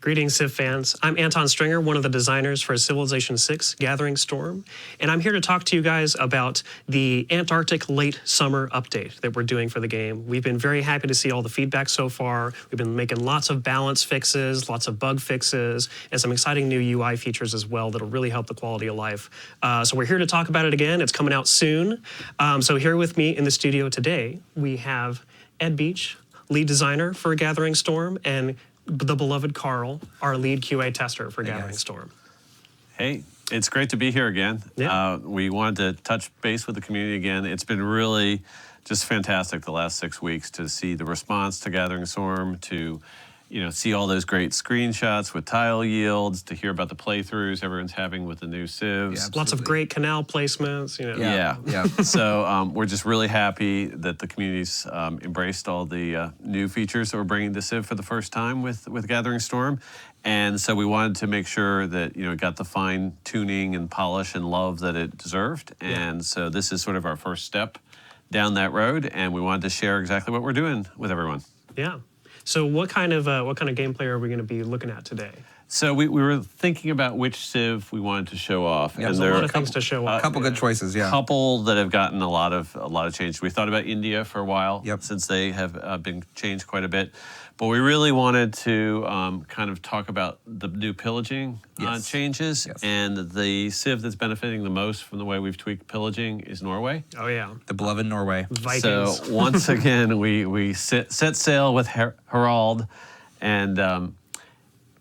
Greetings, Civ fans. I'm Anton Stringer, one of the designers for Civilization VI Gathering Storm, and I'm here to talk to you guys about the Antarctic late summer update that we're doing for the game. We've been very happy to see all the feedback so far. We've been making lots of balance fixes, lots of bug fixes, and some exciting new UI features as well that'll really help the quality of life. So we're here to talk about it again. It's coming out soon. So here with me in the studio today, we have Ed Beach, lead designer for Gathering Storm, and the beloved Carl, our lead QA tester for Gathering Storm. Hey, it's great to be here again. Yeah. We wanted to touch base with the community again. It's been really just fantastic the last 6 weeks to see the response to Gathering Storm, to see all those great screenshots with tile yields, to hear about the playthroughs everyone's having with the new civs. Yeah, lots of great canal placements. Yeah. So we're just really happy that the community's embraced all the new features that we're bringing to Civ for the first time with Gathering Storm. And so we wanted to make sure that it got the fine tuning and polish and love that it deserved. And so this is sort of our first step down that road, and we wanted to share exactly what we're doing with everyone. Yeah. So what kind of gameplay are we going to be looking at today? So we were thinking about which Civ we wanted to show off. Yeah, and there are a lot of things to show off. A couple good choices, yeah. A couple that have gotten a lot of change. We thought about India for a while, since they have been changed quite a bit. But we really wanted to kind of talk about the new pillaging changes. Yes. And the Civ that's benefiting the most from the way we've tweaked pillaging is Norway. Oh, yeah. The beloved Norway. Vikings. So once again, we set sail with Harald and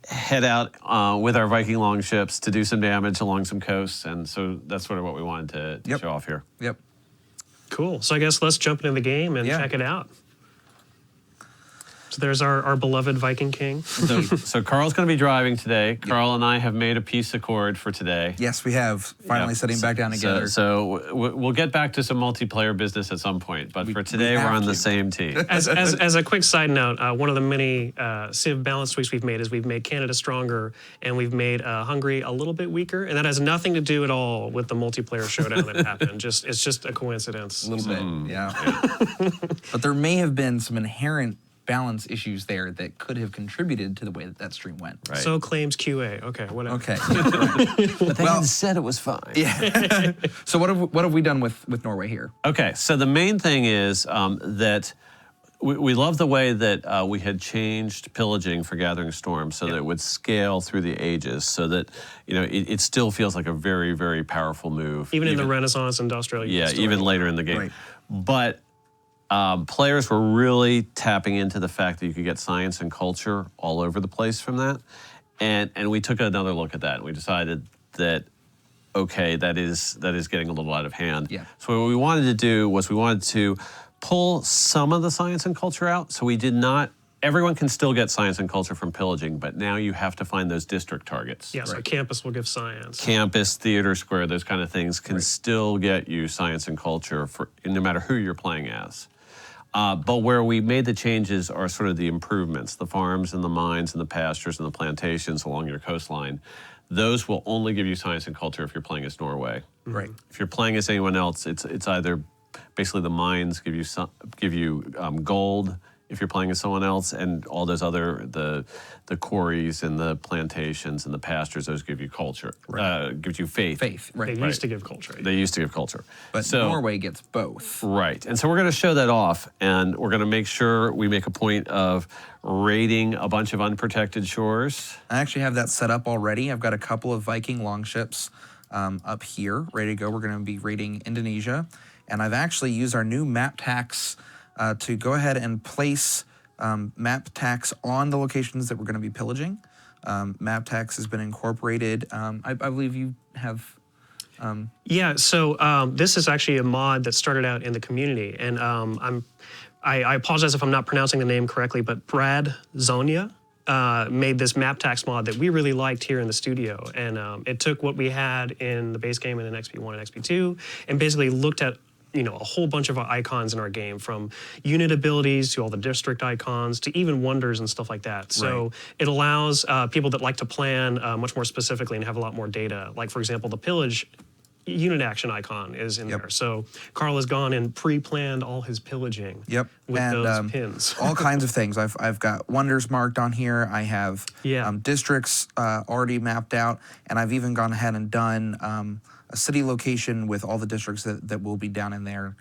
head out with our Viking longships to do some damage along some coasts. And so that's sort of what we wanted to show off here. Yep. Cool. So I guess let's jump into the game and check it out. So there's our beloved Viking King. So Carl's going to be driving today. Carl and I have made a piece of cord for today. Yes, we have. Finally sitting back down together. So we'll get back to some multiplayer business at some point. But for today, we're on the same team. As a quick side note, one of the many Civ balance tweaks we've made is we've made Canada stronger and we've made Hungary a little bit weaker. And that has nothing to do at all with the multiplayer showdown that happened. It's just a coincidence. A little bit, yeah. But there may have been some inherent balance issues there that could have contributed to the way that stream went. Right. So claims QA. Okay, whatever. Okay. But they said it was fine. Yeah. So what have we done with Norway here? Okay, so the main thing is that we love the way that we had changed pillaging for Gathering Storm so that it would scale through the ages, so that it still feels like a very, very powerful move. Even in the Renaissance industrial. Even later in the game. Right. But players were really tapping into the fact that you could get science and culture all over the place from that. And we took another look at that, and we decided that, okay, that is getting a little out of hand. Yeah. So what we wanted to do was we wanted to pull some of the science and culture out. So we did not, everyone can still get science and culture from pillaging, but now you have to find those district targets. Yeah, so campus will give science. Campus, theater square, those kind of things can still get you science and culture for no matter who you're playing as. But where we made the changes are sort of the improvements, the farms and the mines and the pastures and the plantations along your coastline. Those will only give you science and culture if you're playing as Norway. Right. If you're playing as anyone else, it's either basically the mines give you gold if you're playing as someone else, and all those other the quarries and the plantations and the pastures, those give you culture, gives you faith. Faith, right. They used to give culture. They used to give culture. But Norway gets both. Right. And so we're going to show that off, and we're going to make sure we make a point of raiding a bunch of unprotected shores. I actually have that set up already. I've got a couple of Viking longships up here ready to go. We're going to be raiding Indonesia. And I've actually used our new map tax to go ahead and place map tax on the locations that we're going to be pillaging. Map tax has been incorporated. I believe you have... Yeah, so this is actually a mod that started out in the community, and I apologize if I'm not pronouncing the name correctly, but Brad Zonia made this map tax mod that we really liked here in the studio, and it took what we had in the base game and in XP1 and XP2 and basically looked at a whole bunch of icons in our game, from unit abilities to all the district icons to even wonders and stuff like that. So it allows people that like to plan much more specifically and have a lot more data. Like, for example, the pillage unit action icon is in there. So Carl has gone and pre-planned all his pillaging with and, those pins. all kinds of things. I've got wonders marked on here. I have districts already mapped out, and I've even gone ahead and done a city location with all the districts that will be down in there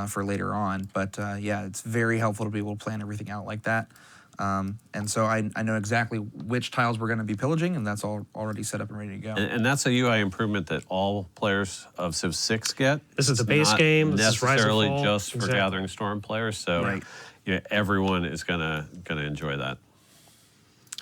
for later on. But yeah, it's very helpful to be able to plan everything out like that. And so I know exactly which tiles we're going to be pillaging, and that's all already set up and ready to go. And that's a UI improvement that all players of Civ 6 get. This is the base game. This is Rise and necessarily Fall. just for Gathering Storm players. So everyone is gonna enjoy that.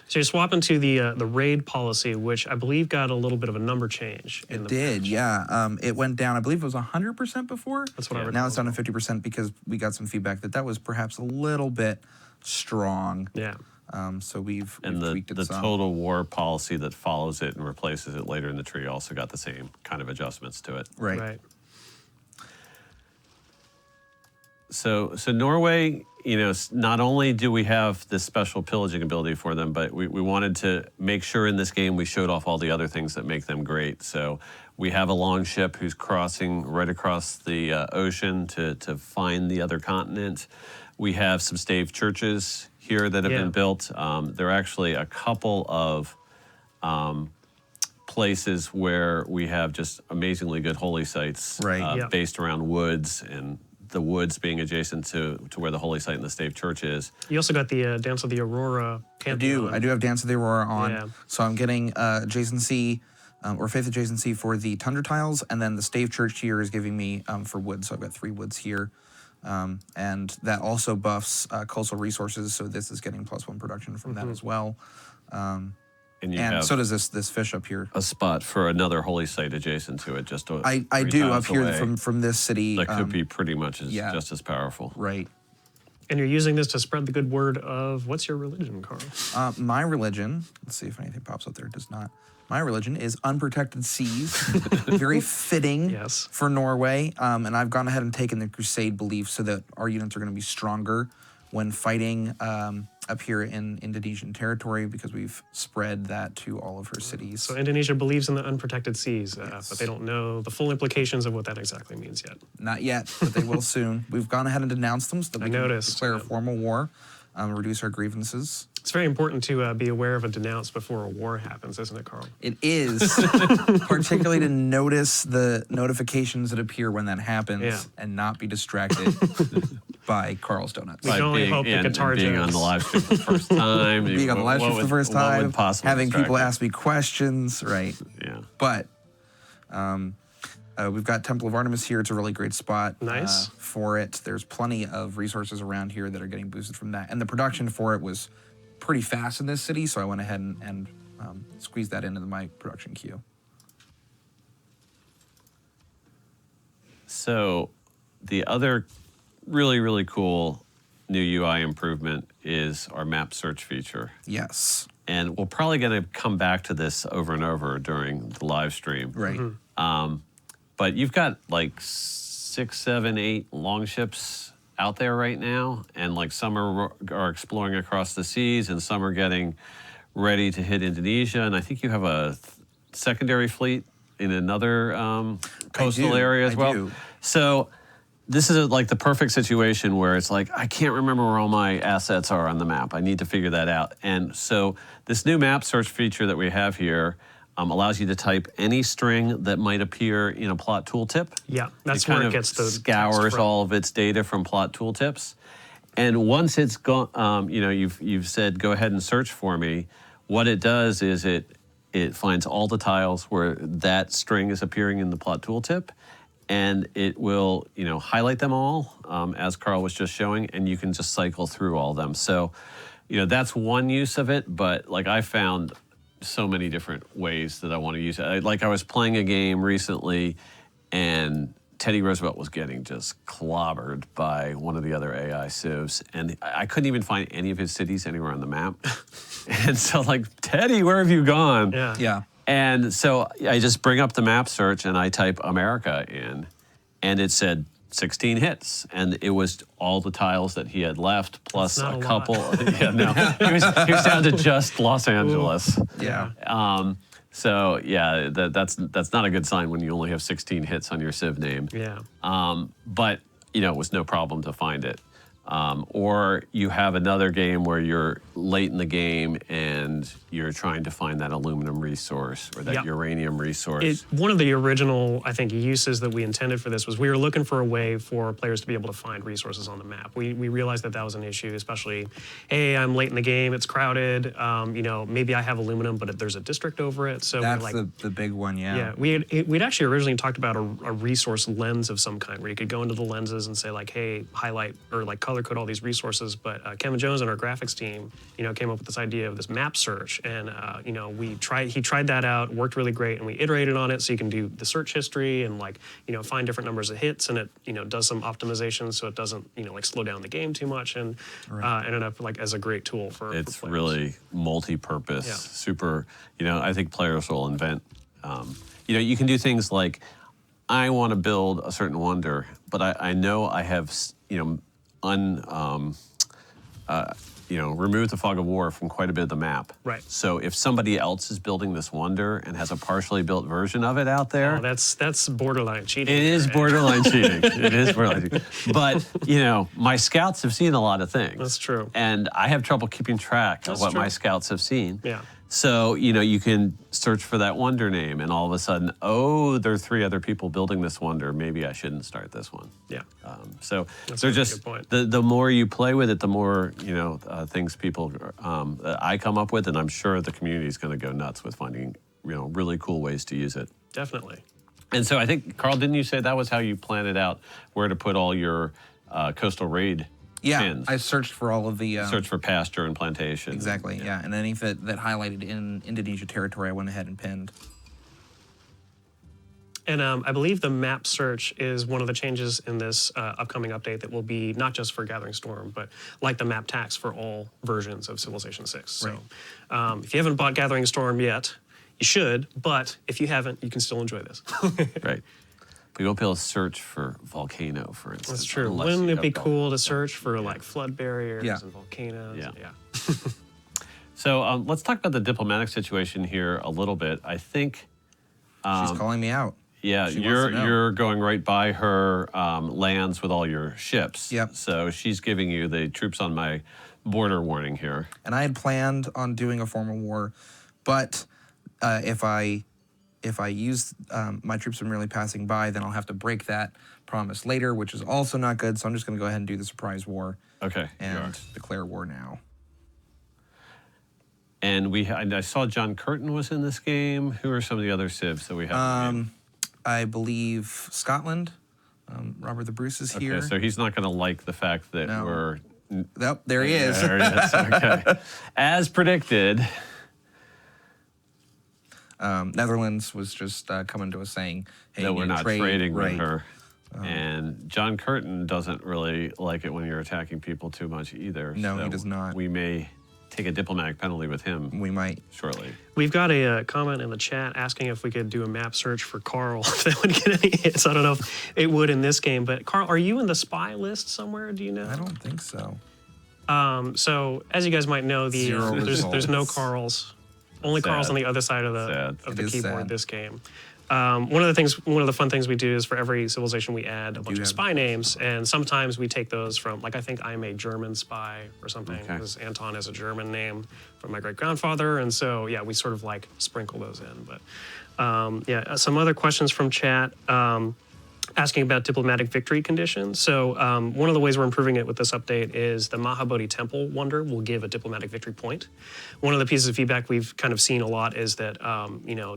So you're swapping to the raid policy, which I believe got a little bit of a number change. It did, yeah. It went down. I believe it was 100% before. That's what I recall. Now it's down to 50% because we got some feedback that was perhaps a little bit strong. Yeah. So we've And tweaked it the some. total war policy that follows it and replaces it later in the tree also got the same kind of adjustments to it. Right. So Norway, not only do we have this special pillaging ability for them, but we wanted to make sure in this game we showed off all the other things that make them great. So we have a longship who's crossing right across the ocean to find the other continent. We have some stave churches here that have been built. There are actually a couple of places where we have just amazingly good holy sites based around woods, and the woods being adjacent to where the holy site and the stave church is. You also got the Dance of the Aurora Pantheon. I do have Dance of the Aurora on. So I'm getting adjacency or faith adjacency for the tundra tiles, and then the stave church here is giving me for wood. So I've got 3 woods here. And that also buffs coastal resources, so this is getting +1 production from that as well. And so does this fish up here. A spot for another holy site adjacent to it, just I do up here from this city. That could be pretty much just as powerful. Right. And you're using this to spread the good word of, what's your religion, Carl? My religion, let's see if anything pops up there. It does not. My religion is unprotected seas. Very fitting for Norway. And I've gone ahead and taken the crusade belief so that our units are going to be stronger when fighting up here in Indonesian territory, because we've spread that to all of her cities. So Indonesia believes in the unprotected seas, but they don't know the full implications of what that exactly means yet. Not yet, but they will soon. We've gone ahead and denounced them so that we can declare a formal war, reduce our grievances. It's very important to be aware of a denounce before a war happens, isn't it, Carl? It is, particularly to notice the notifications that appear when that happens and not be distracted by Carl's Donuts. We can only hope the guitar being on the live stream for the first time. Being on the live stream for the first time, having people ask me questions, right? Yeah. But we've got Temple of Artemis here. It's a really great spot for it. There's plenty of resources around here that are getting boosted from that. And the production for it was pretty fast in this city, so I went ahead and squeezed that into my production queue. So the other really, really cool new UI improvement is our map search feature. Yes. And we're probably going to come back to this over and over during the live stream. Right. But you've got like 6, 7, 8 longships out there right now, and like some are exploring across the seas, and some are getting ready to hit Indonesia. And I think you have a secondary fleet in another coastal area as well. I do. So this is like the perfect situation where it's like, I can't remember where all my assets are on the map. I need to figure that out. And so this new map search feature that we have here allows you to type any string that might appear in a plot tooltip. Yeah, that's where it gets the scours all of its data from plot tooltips. And once it's gone, you've said, go ahead and search for me. What it does is it finds all the tiles where that string is appearing in the plot tooltip, and it will, highlight them all, as Carl was just showing, and you can just cycle through all of them. So, that's one use of it, but like I found so many different ways that I want to use it. I was playing a game recently, and Teddy Roosevelt was getting just clobbered by one of the other AI civs, and I couldn't even find any of his cities anywhere on the map. And so like, Teddy, where have you gone? Yeah. And so I just bring up the map search and I type America in, and it said 16 hits, and it was all the tiles that he had left plus a couple. He was down to just Los Angeles. Yeah. So yeah, that's not a good sign when you only have 16 hits on your Civ name. Yeah. But it was no problem to find it. Or you have another game where you're late in the game and you're trying to find that aluminum resource or that Yep. uranium resource. One of the original, I think, uses that we intended for this was we were looking for a way for players to be able to find resources on the map. We realized that was an issue, especially, hey, I'm late in the game, it's crowded, maybe I have aluminum, but there's a district over it. So That's we're like, the big one, yeah. yeah, we'd actually originally talked about a resource lens of some kind where you could go into the lenses and say like, hey, highlight or like color code all these resources. But Kevin Jones and our graphics team, came up with this idea of this map search, and he tried that out, worked really great, and we iterated on it so you can do the search history and find different numbers of hits, and it does some optimization so it doesn't slow down the game too much, and ended up as a great tool for It's players. really multi-purpose, Yeah. super. I think players will invent. You can do things like, I want to build a certain wonder, but I know I have removed the fog of war from quite a bit of the map. Right. So if somebody else is building this wonder and has a partially built version of it out there, Oh, that's borderline cheating. it is borderline cheating. It is borderline cheating. But, my scouts have seen a lot of things. That's true. And I have trouble keeping track That's of what true. my scouts have seen. Yeah. So, you can search for that wonder name and all of a sudden, there are 3 other people building this wonder. Maybe I shouldn't start this one. Yeah. So That's they're a really just, good point. the more you play with it, the more, things people, that I come up with, and I'm sure the community is going to go nuts with finding, really cool ways to use it. Definitely. And so I think, Carl, didn't you say that was how you planned it out, where to put all your coastal raid Yeah, pins? I searched for all of the... Search for pasture and plantation. Exactly, yeah. And any that highlighted in Indonesia territory, I went ahead and pinned. And I believe the map search is one of the changes in this upcoming update that will be not just for Gathering Storm, but like the map tax for all versions of Civilization 6. So if you haven't bought Gathering Storm yet, you should, but if you haven't, you can still enjoy this. Right. We won't be able to search for volcano, for instance. That's true. unless Wouldn't you it be have cool to search for like flood barriers Yeah. and volcanoes? Yeah. So let's talk about the diplomatic situation here a little bit. I think, She's calling me out. yeah, She wants to know. you're going right by her lands with all your ships. Yep. So she's giving you the troops on my border warning here. And I had planned on doing a formal war, but if I use my troops are merely passing by, then I'll have to break that promise later, which is also not good. So I'm just going to go ahead and do the surprise war Okay. you are. and declare war now. And I saw John Curtin was in this game. Who are some of the other civs that we have? I believe Scotland. Robert the Bruce is here. Okay, so he's not going to like the fact that No. we're... Nope, there he is. There he is. Okay. As predicted. Netherlands was just coming to us saying, hey, that you we're not trade, trading right. with her. And John Curtin doesn't really like it when you're attacking people too much either. No, he so does not. We may take a diplomatic penalty with him We might. shortly. We've got a comment in the chat asking if we could do a map search for Carl, if that would get any hits. I don't know if it would in this game, but Carl, are you in the spy list somewhere? Do you know? I don't think so. So as you guys might know, Zero there's no results. Carls. Only Sad. Carl's on the other side of Sad. the It is keyboard sad. this game. One of the fun things we do is for every civilization we add a bunch of have- spy names, and sometimes we take those from, like I think I'm a German spy or something, Okay. because Anton is a German name from my great grandfather, and so yeah, we sort of like sprinkle those in. But some other questions from chat. Asking about diplomatic victory conditions. So one of the ways we're improving it with this update is the Mahabodhi Temple Wonder will give a diplomatic victory point. One of the pieces of feedback we've kind of seen a lot is that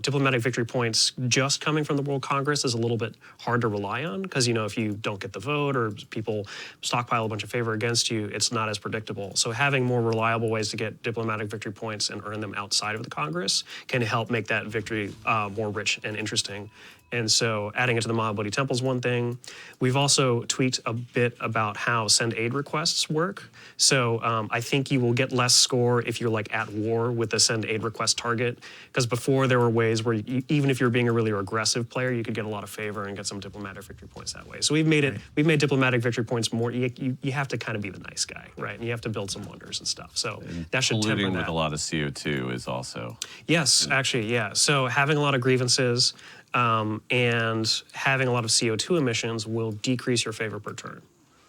diplomatic victory points just coming from the World Congress is a little bit hard to rely on, because if you don't get the vote or people stockpile a bunch of favor against you, it's not as predictable. So having more reliable ways to get diplomatic victory points and earn them outside of the Congress can help make that victory more rich and interesting. And so adding it to the mobility temple is one thing. We've also tweaked a bit about how send aid requests work. So I think you will get less score if you're like at war with the send aid request target. Because before there were ways where even if you're being a really aggressive player, you could get a lot of favor and get some diplomatic victory points that way. So we've made we've made diplomatic victory points more, you have to kind of be the nice guy, right? And you have to build some wonders and stuff. So that should temper Polluting that. with a lot of CO2 is also. Yes, actually, yeah. So having a lot of grievances and having a lot of CO2 emissions will decrease your favor per turn.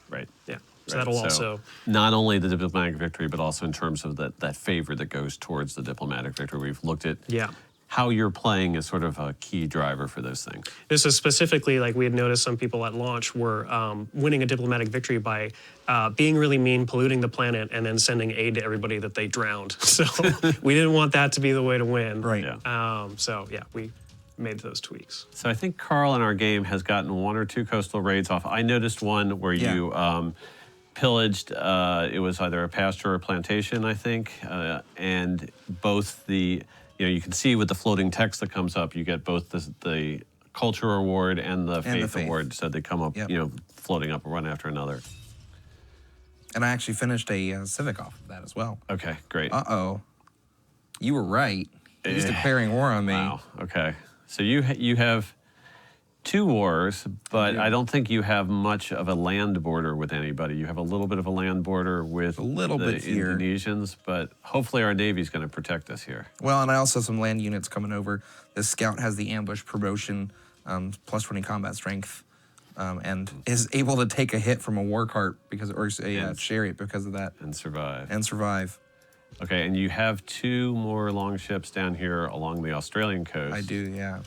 Right. Yeah. So Right. that'll also. Not only the diplomatic victory, but also in terms of that favor that goes towards the diplomatic victory. We've looked at how you're playing as sort of a key driver for those things. This is specifically like we had noticed some people at launch were winning a diplomatic victory by being really mean, polluting the planet, and then sending aid to everybody that they drowned. So we didn't want that to be the way to win. Right. Yeah. So yeah, we made those tweaks. So I think Carl in our game has gotten 1 or 2 coastal raids off. I noticed one where you pillaged, it was either a pasture or a plantation, I think, and both the, you can see with the floating text that comes up, you get both the culture award and the faith award. So they come up, floating up one after another. And I actually finished a civic off of that as well. Okay, great. Uh-oh. You were right. He's declaring war on me. Wow, okay. So you have 2 wars, but I don't think you have much of a land border with anybody. You have a little bit of a land border with a little the bit here. Indonesians, but hopefully our Navy's going to protect us here. Well, and I also have some land units coming over. This scout has the ambush promotion, plus 20 combat strength, and is able to take a hit from a war cart or a chariot because of that. And survive. And survive. Okay, and you have 2 more long ships down here along the Australian coast. I do, yeah.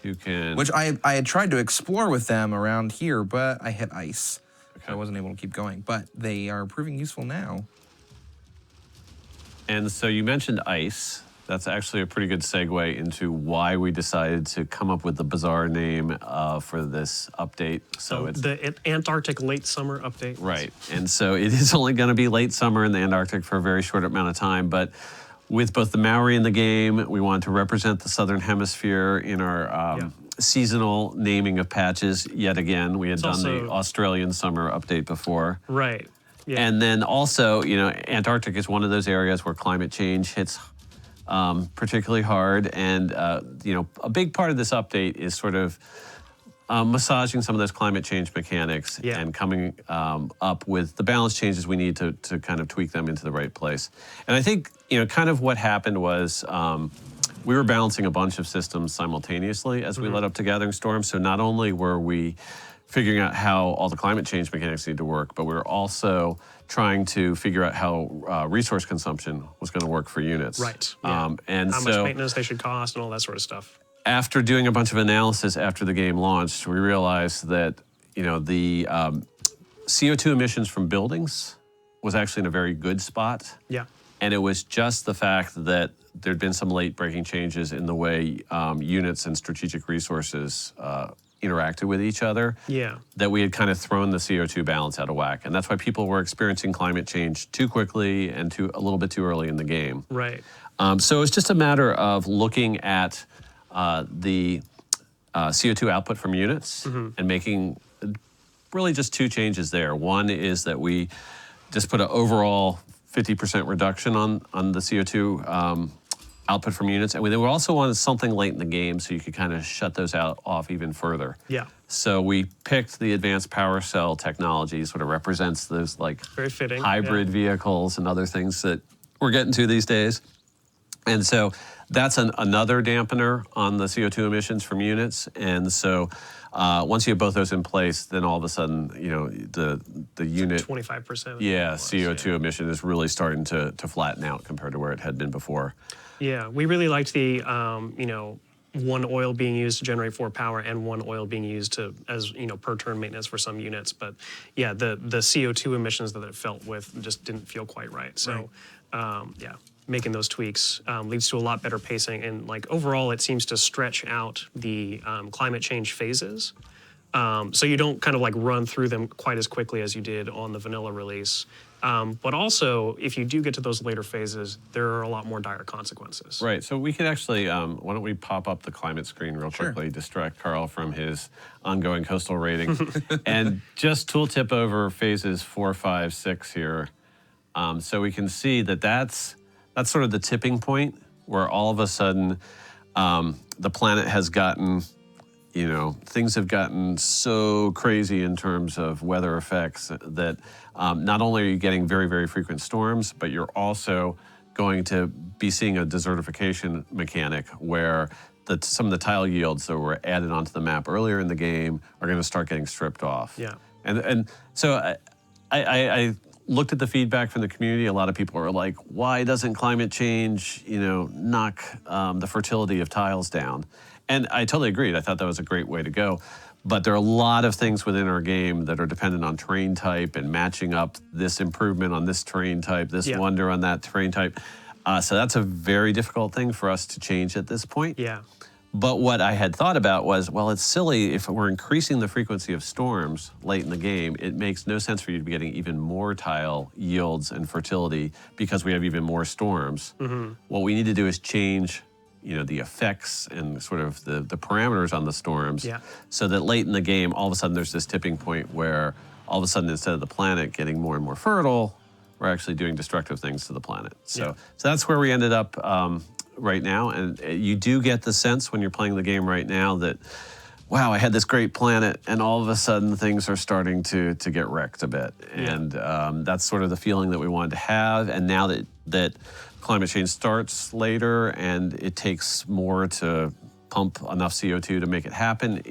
You can... Which I had tried to explore with them around here, but I hit ice. Okay. So I wasn't able to keep going. But they are proving useful now. And so you mentioned ice. That's actually a pretty good segue into why we decided to come up with the bizarre name for this update. So it's the Antarctic late summer update. Right. And so it is only going to be late summer in the Antarctic for a very short amount of time. But with both the Maori in the game, we wanted to represent the Southern Hemisphere in our seasonal naming of patches yet again. We had done the Australian summer update before. Right. Yeah. And then also, Antarctic is one of those areas where climate change hits particularly hard. And, a big part of this update is sort of massaging some of those climate change mechanics and coming up with the balance changes we need to kind of tweak them into the right place. And I think, kind of what happened was we were balancing a bunch of systems simultaneously as we led up to Gathering Storm. So not only were we figuring out how all the climate change mechanics need to work, but we were also trying to figure out how resource consumption was going to work for units. Right. Yeah. And how much maintenance they should cost and all that sort of stuff. After doing a bunch of analysis after the game launched, we realized that, the CO2 emissions from buildings was actually in a very good spot. Yeah. And it was just the fact that there'd been some late breaking changes in the way units and strategic resources interacted with each other, that we had kind of thrown the CO2 balance out of whack. And that's why people were experiencing climate change too quickly and a little bit too early in the game. Right. So it's just a matter of looking at the CO2 output from units and making really just 2 changes there. One is that we just put an overall 50% reduction on the CO2 output from units. And we also wanted something late in the game so you could kind of shut those off even further. Yeah. So we picked the advanced power cell technology, sort of represents those very fitting hybrid vehicles and other things that we're getting to these days. And so that's another dampener on the CO2 emissions from units. And so once you have both those in place, then all of a sudden, the unit 25%. CO2 emission is really starting to flatten out compared to where it had been before. Yeah, we really liked the, one oil being used to generate 4 power and 1 oil being used as per turn maintenance for some units. But yeah, the CO2 emissions that it felt with just didn't feel quite right. So making those tweaks leads to a lot better pacing. And overall, it seems to stretch out the climate change phases. So you don't kind of run through them quite as quickly as you did on the vanilla release. But also, if you do get to those later phases, there are a lot more dire consequences. Right. So we could actually, why don't we pop up the climate screen real quickly, distract Carl from his ongoing coastal rating, and just tooltip over phases 4, 5, 6 here, so we can see that that's sort of the tipping point where all of a sudden the planet has gotten, things have gotten so crazy in terms of weather effects that not only are you getting very, very frequent storms, but you're also going to be seeing a desertification mechanic where some of the tile yields that were added onto the map earlier in the game are going to start getting stripped off. Yeah. And so I looked at the feedback from the community. A lot of people are like, why doesn't climate change, knock the fertility of tiles down? And I totally agreed. I thought that was a great way to go. But there are a lot of things within our game that are dependent on terrain type and matching up this improvement on this terrain type, this wonder on that terrain type. So that's a very difficult thing for us to change at this point. Yeah. But what I had thought about was, well, it's silly if we're increasing the frequency of storms late in the game. It makes no sense for you to be getting even more tile yields and fertility because we have even more storms. What we need to do is change the effects and sort of the parameters on the storms so that late in the game, all of a sudden there's this tipping point where all of a sudden instead of the planet getting more and more fertile, we're actually doing destructive things to the planet. So that's where we ended up right now. And you do get the sense when you're playing the game right now that, wow, I had this great planet and all of a sudden things are starting to get wrecked a bit. And that's sort of the feeling that we wanted to have. And now that climate change starts later and it takes more to pump enough CO2 to make it happen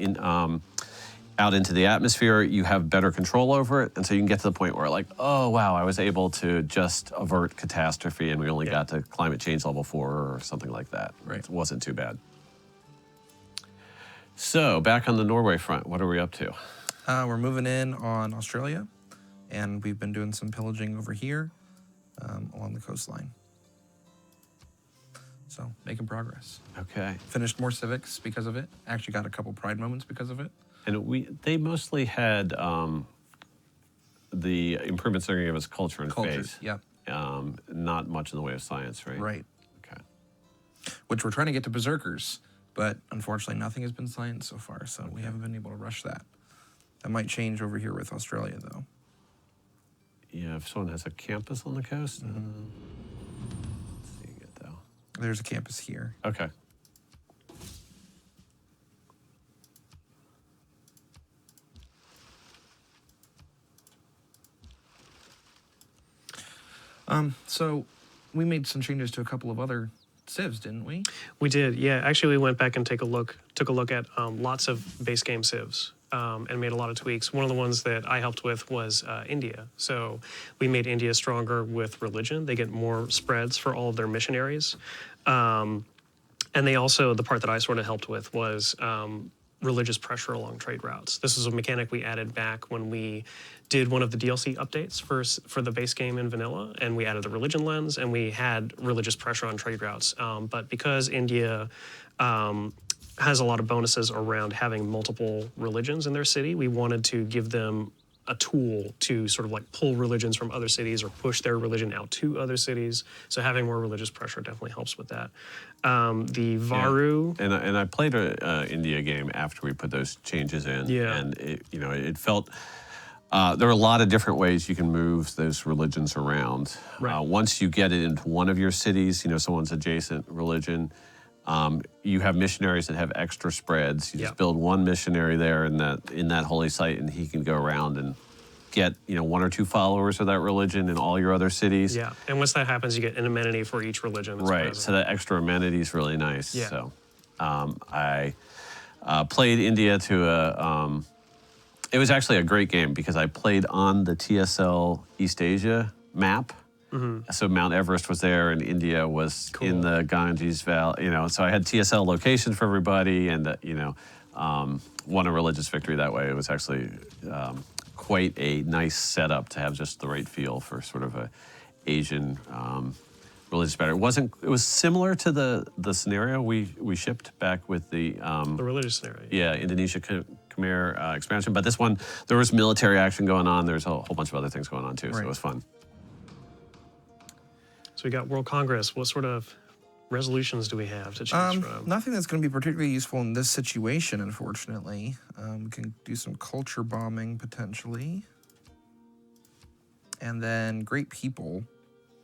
out into the atmosphere, you have better control over it. And so you can get to the point where like, oh, wow, I was able to just avert catastrophe and we only got to climate change level 4 or something like that. Right. It wasn't too bad. So back on the Norway front, what are we up to? We're moving in on Australia, and we've been doing some pillaging over here along the coastline. So making progress. Okay. Finished more civics because of it. Actually got a couple pride moments because of it. And they mostly had the improvements they're going to give us culture and faith. Yep. Not much in the way of science, right? Right. Okay. Which we're trying to get to berserkers, but unfortunately nothing has been science so far, so we haven't been able to rush that. That might change over here with Australia, though. Yeah, if someone has a campus on the coast. Let's see it though. There's a campus here. Okay. So we made some changes to a couple of other civs, didn't we? We did, yeah. Actually, we went back and took a look at lots of base game civs and made a lot of tweaks. One of the ones that I helped with was India. So we made India stronger with religion. They get more spreads for all of their missionaries. And they also, the part that I sort of helped with was religious pressure along trade routes. This is a mechanic we added back when we did one of the DLC updates for the base game in vanilla, and we added the religion lens, and we had religious pressure on trade routes. But because India has a lot of bonuses around having multiple religions in their city, we wanted to give them a tool to sort of like pull religions from other cities or push their religion out to other cities. So having more religious pressure definitely helps with that. The Varu. Yeah. And I played a India game after we put those changes in. Yeah. And it felt there are a lot of different ways you can move those religions around. Right. Once you get it into one of your cities, someone's adjacent religion, you have missionaries that have extra spreads. You just build one missionary there in that holy site, and he can go around and get 1 or 2 followers of that religion in all your other cities. Yeah, and once that happens, you get an amenity for each religion. That's Right. present. So that extra amenity is really nice. Yeah. So I played India to it was actually a great game because I played on the TSL East Asia map. So Mount Everest was there, and India was in the Ganges Valley. So I had TSL location for everybody, and won a religious victory that way. It was actually quite a nice setup to have just the right feel for sort of a Asian religious battle. It was similar to the scenario we shipped back with the religious scenario. Yeah, Indonesia Khmer expansion. But this one, there was military action going on. There's a whole bunch of other things going on too, so it was fun. So we got World Congress. What sort of resolutions do we have to choose from? Nothing that's going to be particularly useful in this situation, unfortunately. We can do some culture bombing, potentially. And then great people.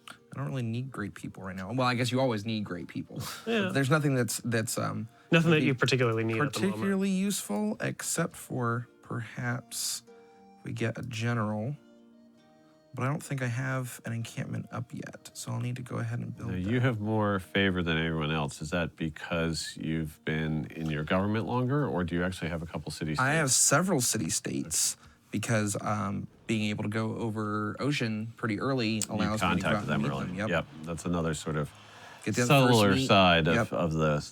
I don't really need great people right now. Well, I guess you always need great people. Yeah. There's nothing that's Nothing that you particularly need at the moment. particularly useful, except for perhaps we get a general. But I don't think I have an encampment up yet, so I'll need to go ahead and build that. You have more favor than everyone else. Is that because you've been in your government longer, or do you actually have a couple city-states? I have several city-states because being able to go over ocean pretty early allows me to go out contacted and them meet early. them. Yep. That's another sort of Get the first subtler meet. side Yep. of the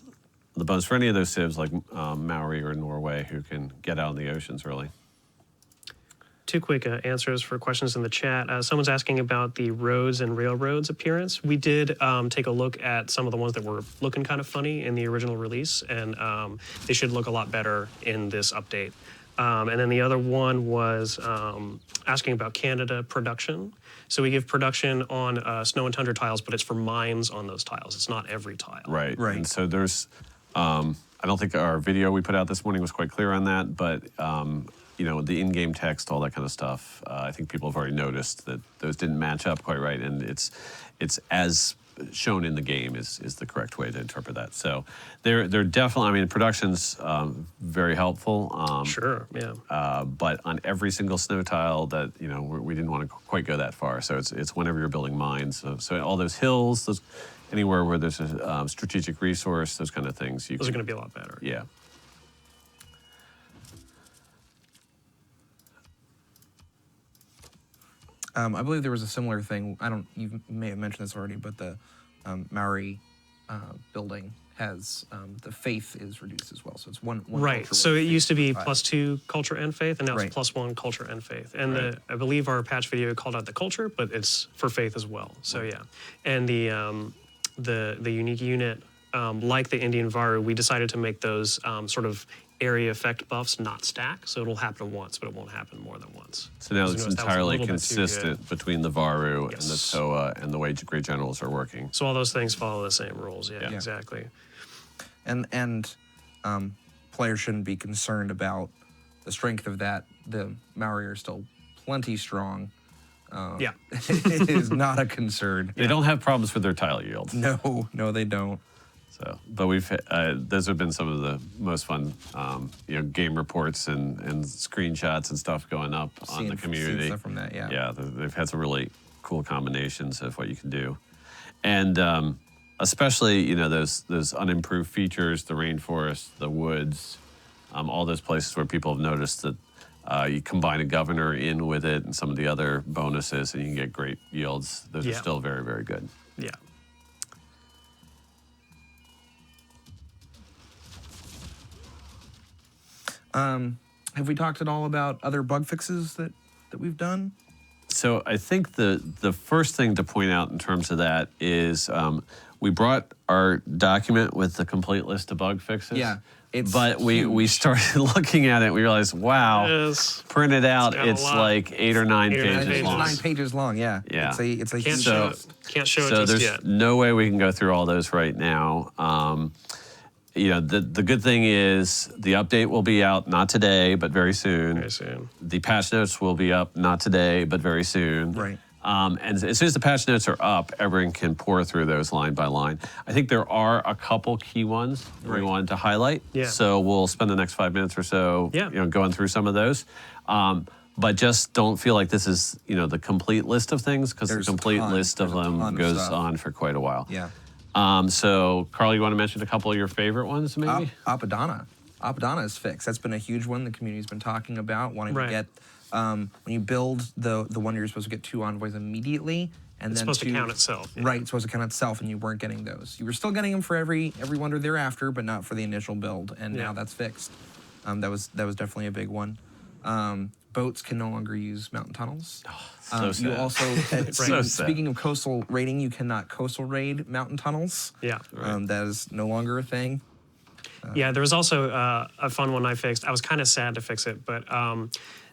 bonus for any of those civs like Maui or Norway who can get out in the oceans early. Two quick answers for questions in the chat. Someone's asking about the roads and railroads appearance. We did take a look at some of the ones that were looking kind of funny in the original release, and they should look a lot better in this update. And then the other one was asking about Canada production. So we give production on snow and tundra tiles, but it's for mines on those tiles. It's not every tile. Right. Right. And so there's, I don't think our video we put out this morning was quite clear on that, but the in-game text, all that kind of stuff, I think people have already noticed that those didn't match up quite right, and it's as shown in the game is the correct way to interpret that. So they're definitely, I mean, production's very helpful. Sure, yeah. But on every single snow tile that, we didn't want to quite go that far. So it's whenever you're building mines. So all those hills, anywhere where there's a strategic resource, those kind of things. Those are going to be a lot better. Yeah. I believe there was a similar thing. You may have mentioned this already, but the Maori building has the faith is reduced as well. So it's one Right. culture, So one it faith. used to be +2 culture and faith, and now Right. it's +1 culture and faith. And Right. I believe our patch video called out the culture, but it's for faith as well. So yeah. And the unique unit, like the Indian Varu, we decided to make those sort of area effect buffs not stack. So it'll happen once, but it won't happen more than once. So now Because it's we noticed that was a entirely little bit too good. consistent between the Varu and the Yes. Toa and the way Great Generals are working. So all those things follow the same rules. Yeah, Yeah. exactly. And players shouldn't be concerned about the strength of that. The Maori are still plenty strong. Yeah. It is not a concern. They don't have problems with their tile yields. No, they don't. So, but those have been some of the most fun, game reports and screenshots and stuff going up on the community. Seeing stuff from that, yeah. Yeah, they've had some really cool combinations of what you can do, and especially those unimproved features, the rainforest, the woods, all those places where people have noticed that you combine a governor in with it and some of the other bonuses, and you can get great yields. Those are Yeah. still very, very good. Yeah. Have we talked at all about other bug fixes that we've done? So I think the first thing to point out in terms of that is we brought our document with the complete list of bug fixes. Yeah, it's but we started looking at it. We realized, wow, Yes. printed out, got a it's lot. like 8 or 9 8 or 9 pages pages. long. 9 pages long, yeah. Yeah. It's a Can't huge show list. it. Can't show it So just there's yet. no way we can go through all those right now. The good thing is the update will be out not today, but very soon. Very soon. The patch notes will be up not today, but very soon. Right. And as soon as the patch notes are up, everyone can pour through those line by line. I think there are a couple key ones that we wanted to highlight. Yeah. So we'll spend the next 5 minutes or so, Yeah. going through some of those. But just don't feel like this is, the complete list of things, because the There's a complete ton. list of There's a ton them of goes stuff. on for quite a while. Yeah. So, Carl, you want to mention a couple of your favorite ones, maybe? Apadana. Apadana is fixed. That's been a huge one the community's been talking about, wanting Right. to get, when you build the one, you're supposed to get 2 envoys immediately. And It's then supposed to 2 count itself. Yeah. Right, it's supposed to count itself, and you weren't getting those. You were still getting them for every wonder thereafter, but not for the initial build, and Yeah. now that's fixed. That was definitely a big one. Boats can no longer use mountain tunnels. So You sad. also, So sad. speaking of coastal raiding, you cannot coastal raid mountain tunnels. Yeah. That is no longer a thing. Yeah, there was also a fun one I fixed. I was kind of sad to fix it, but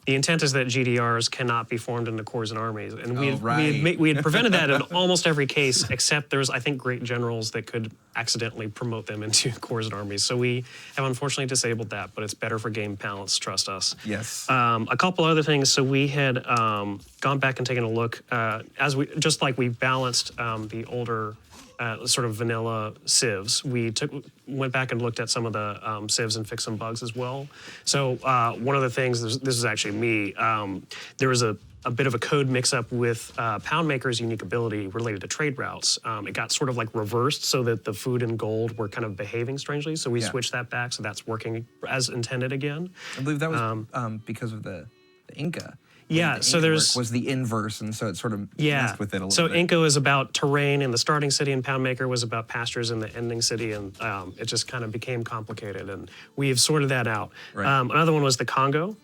The intent is that GDRs cannot be formed into corps and armies, and right. we had prevented that in almost every case, except there's, I think, great generals that could accidentally promote them into corps and armies. So we have unfortunately disabled that, but it's better for game balance, trust us. Yes. A couple other things. So we had gone back and taken a look just like we balanced the older sort of vanilla civs. We went back and looked at some of the civs and fixed some bugs as well. So one of the things, this is actually me, there was a bit of a code mix-up with Poundmaker's unique ability related to trade routes. It got sort of like reversed so that the food and gold were kind of behaving strangely. So we switched that back, so that's working as intended again. I believe that was because of the Inca. Yeah, the so Inca there's... work was the inverse, and so it sort of messed with it a little so bit. Inca is about terrain in the starting city, and Poundmaker was about pastures in the ending city, and it just kind of became complicated, and we've sorted that out. Right. Another one was the Congo.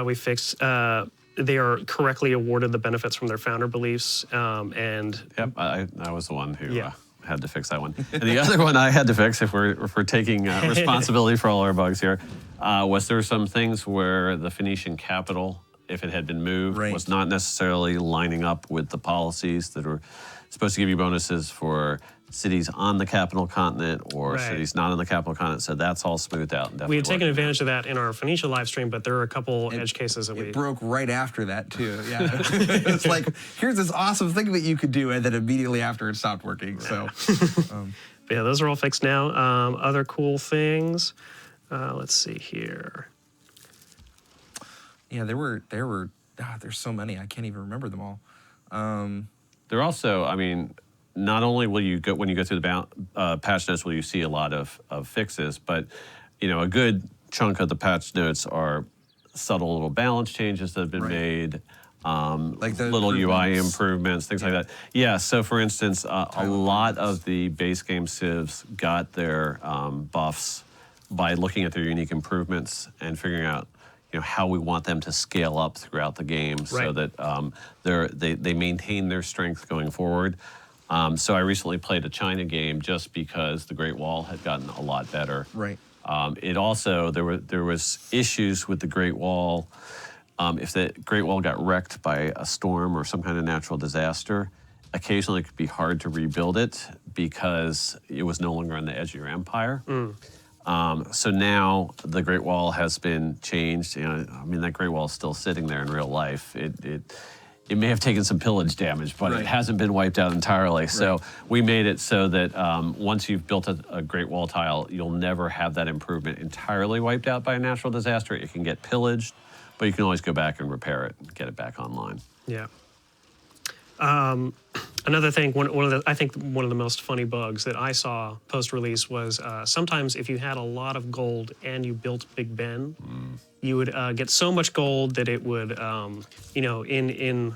We fixed... they are correctly awarded the benefits from their founder beliefs, and... Yep, I was the one who had to fix that one. And the other one I had to fix, if we're taking responsibility for all our bugs here, was there were some things where the Phoenician capital, if it had been moved, was not necessarily lining up with the policies that were supposed to give you bonuses for cities on the capital continent or cities not on the capital continent. So that's all smoothed out. And we had taken advantage of that in our Phoenicia live stream, but there are a couple edge cases that It broke right after that, too. Yeah. It's like, here's this awesome thing that you could do, and then immediately after it stopped working. So, But yeah, those are all fixed now. Other cool things. Let's see here. Yeah, there's so many. I can't even remember them all. There also, I mean, not only will you go, when you go through the patch notes, will you see a lot of fixes, but, you know, a good chunk of the patch notes are subtle little balance changes that have been made, like the little UI improvements, things like that. Yeah, so for instance, a lot of the base game civs got their buffs by looking at their unique improvements and figuring out, you know, how we want them to scale up throughout the game so that they maintain their strength going forward. So I recently played a China game just because the Great Wall had gotten a lot better. Right. It also, there was issues with the Great Wall. If the Great Wall got wrecked by a storm or some kind of natural disaster, occasionally it could be hard to rebuild it because it was no longer on the edge of your empire. So now the Great Wall has been changed. You know, I mean, that Great Wall is still sitting there in real life. It may have taken some pillage damage, but it hasn't been wiped out entirely. So we made it so that once you've built a Great Wall tile, you'll never have that improvement entirely wiped out by a natural disaster. It can get pillaged, but you can always go back and repair it and get it back online. Yeah. Another thing, I think one of the most funny bugs that I saw post-release was sometimes if you had a lot of gold and you built Big Ben, you would get so much gold that it would, you know, in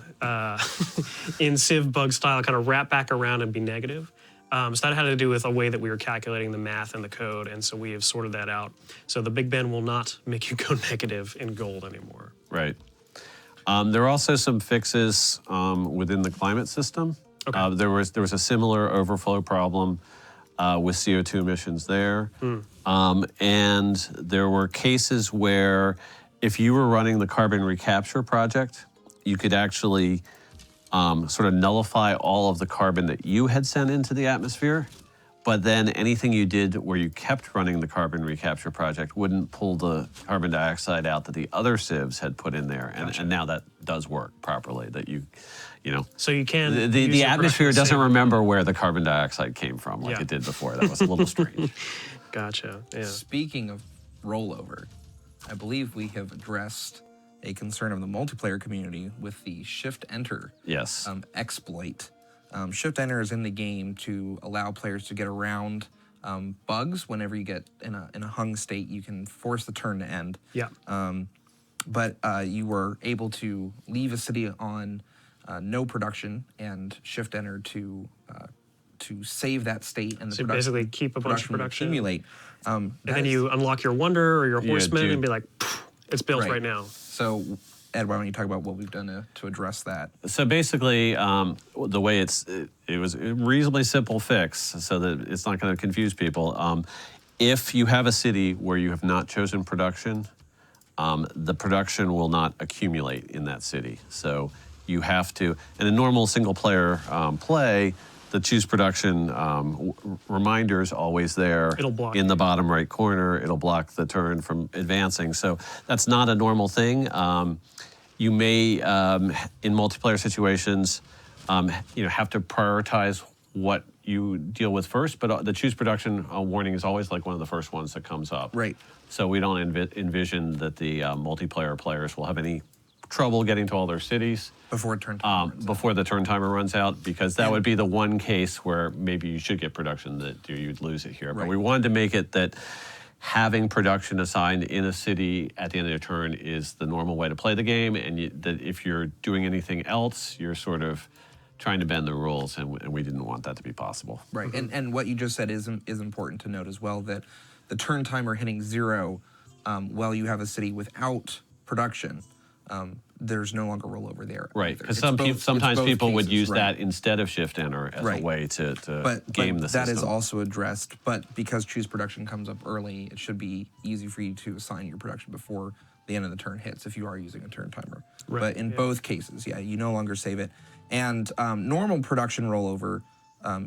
Civ bug style, kind of wrap back around and be negative. So that had to do with a way that we were calculating the math and the code, and so we have sorted that out. So the Big Ben will not make you go negative in gold anymore. Right. There are also some fixes within the climate system. Okay. There was a similar overflow problem with CO2 emissions there. And there were cases where if you were running the carbon recapture project, you could actually sort of nullify all of the carbon that you had sent into the atmosphere. But then anything you did where you kept running the carbon recapture project wouldn't pull the carbon dioxide out that the other civs had put in there. And now that does work properly, that you know. So you can the atmosphere doesn't remember where the carbon dioxide came from like it did before. That was a little strange. Gotcha. Yeah. Speaking of rollover, I believe we have addressed a concern of the multiplayer community with the Shift Enter exploit. Shift Enter is in the game to allow players to get around bugs. Whenever you get in a hung state, you can force the turn to end. Yeah. But you were able to leave a city on no production and Shift Enter to save that state and the so basically keep a bunch of production. Accumulate. And then you unlock your wonder or your horseman and be like, it's built right now. So, Ed, why don't you talk about what we've done to address that? So basically, the way it was a reasonably simple fix so that it's not going to confuse people. If you have a city where you have not chosen production, the production will not accumulate in that city. So you have to, in a normal single player play, the choose production reminder's always there. It'll block in the bottom right corner. It'll block the turn from advancing. So that's not a normal thing. You may, in multiplayer situations, have to prioritize what you deal with first, but the choose production warning is always like one of the first ones that comes up. Right. So we don't envision that the multiplayer players will have any trouble getting to all their cities Before turn time runs out. before the turn timer runs out, because that would be the one case where maybe you should get production that you'd lose it here. But Right. we wanted to make it that having production assigned in a city at the end of your turn is the normal way to play the game, and that if you're doing anything else, you're sort of trying to bend the rules, and we didn't want that to be possible. Right, and what you just said is important to note as well, that the turn timer hitting 0 while you have a city without production, there's no longer rollover there. Right, because It's sometimes both people would cases, use right. that instead of shift enter as Right. a way to But game the system. that is also addressed. But because choose production comes up early, it should be easy for you to assign your production before the end of the turn hits if you are using a turn timer. Right, But in both cases, you no longer save it. And normal production rollover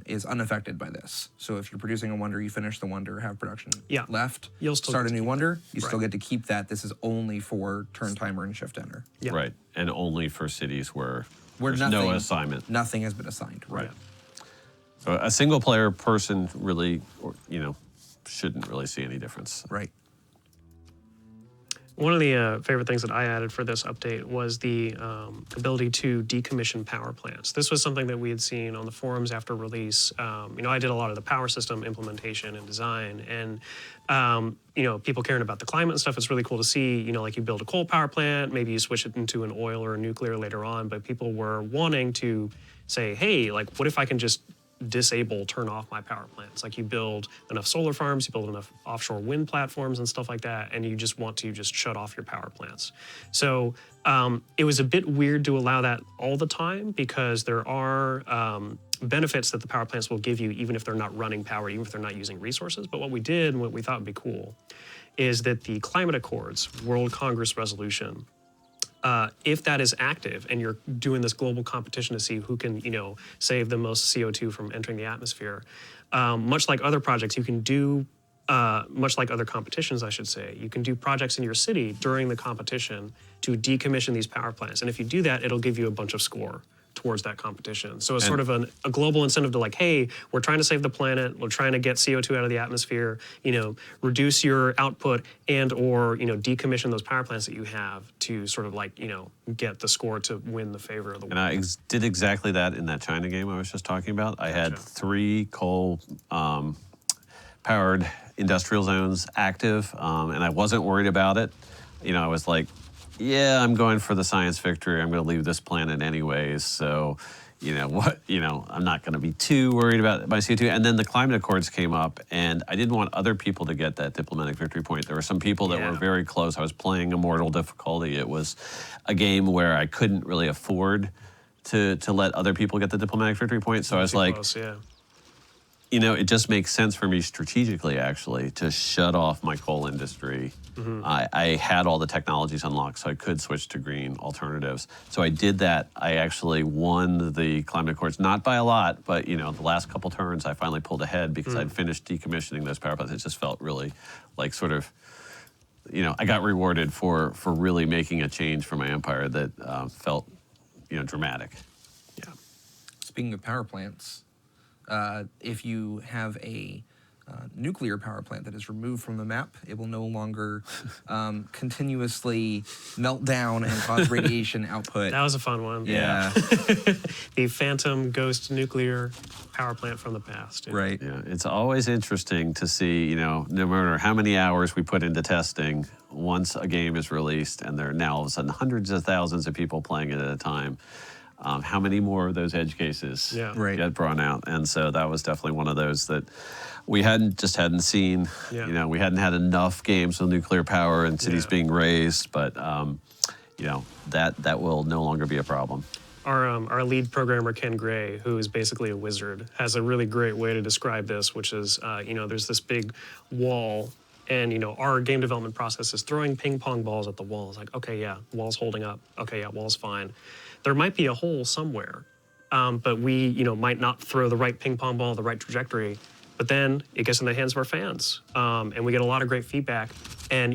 is unaffected by this. So if you're producing a wonder, you finish the wonder, have production left, You'll still start get a to new keep wonder, you still Right. get to keep that. This is only for turn timer and shift enter. Yeah. Right, and only for cities where there's nothing, no assignment. Nothing has been assigned. Right. So a single player person really, shouldn't really see any difference. Right. One of the favorite things that I added for this update was the ability to decommission power plants. This was something that we had seen on the forums after release. I did a lot of the power system implementation and design, and people caring about the climate and stuff. It's really cool to see. Like you build a coal power plant, maybe you switch it into an oil or a nuclear later on. But people were wanting to say, hey, like, what if I can just turn off my power plants? Like you build enough solar farms, you build enough offshore wind platforms and stuff like that, and you just want to just shut off your power plants. So it was a bit weird to allow that all the time, because there are benefits that the power plants will give you even if they're not running power, even if they're not using resources. But what we did and what we thought would be cool is that the Climate Accords World Congress resolution, if that is active and you're doing this global competition to see who can, save the most CO2 from entering the atmosphere, much like other projects, you can do, much like other competitions, I should say, you can do projects in your city during the competition to decommission these power plants. And if you do that, it'll give you a bunch of score towards that competition. So it's sort of a global incentive to like, hey, we're trying to save the planet, we're trying to get CO2 out of the atmosphere, reduce your output and or, decommission those power plants that you have to sort of like, get the score to win the favor of the world. And I did exactly that in that China game I was just talking about. I had 3 coal powered industrial zones active, and I wasn't worried about it. I was like, yeah, I'm going for the science victory. I'm going to leave this planet anyways. So, I'm not going to be too worried about my CO2. And then the climate accords came up, and I didn't want other people to get that diplomatic victory point. There were some people that were very close. I was playing Immortal difficulty. It was a game where I couldn't really afford to let other people get the diplomatic victory point. So I was like, close, it just makes sense for me strategically, actually, to shut off my coal industry. I had all the technologies unlocked, so I could switch to green alternatives. So I did that. I actually won the climate accords, not by a lot, but the last couple turns, I finally pulled ahead because I'd finished decommissioning those power plants. It just felt really like sort of, I got rewarded for really making a change for my empire that felt, dramatic. Yeah. Speaking of power plants, if you have a nuclear power plant that is removed from the map, it will no longer continuously melt down and cause radiation output. That was a fun one. Yeah. The Phantom Ghost nuclear power plant from the past. Right. Yeah, it's always interesting to see, no matter how many hours we put into testing, once a game is released and there are now all of a sudden hundreds of thousands of people playing it at a time, how many more of those edge cases get brought out? And so that was definitely one of those that we hadn't seen. Yeah. We hadn't had enough games with nuclear power and cities being raised, but that will no longer be a problem. Our lead programmer, Ken Gray, who is basically a wizard, has a really great way to describe this, which is, there's this big wall And our game development process is throwing ping pong balls at the wall. It's like, okay, yeah, wall's holding up. Okay, yeah, wall's fine. There might be a hole somewhere, but we might not throw the right ping pong ball the right trajectory. But then it gets in the hands of our fans, and we get a lot of great feedback. And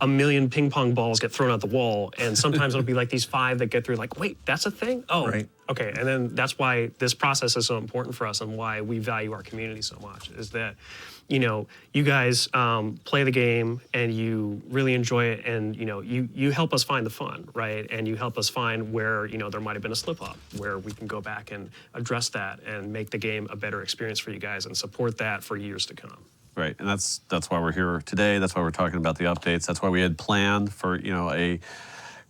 a million ping pong balls get thrown at the wall, and sometimes it'll be like these 5 that get through. Like, wait, that's a thing? Oh, Right. Okay. And then that's why this process is so important for us, and why we value our community so much. Is that you guys play the game and you really enjoy it, and you help us find the fun, right? And you help us find where there might have been a slip up, where we can go back and address that and make the game a better experience for you guys and support that for years to come. Right, and that's why we're here today. That's why we're talking about the updates. That's why we had planned for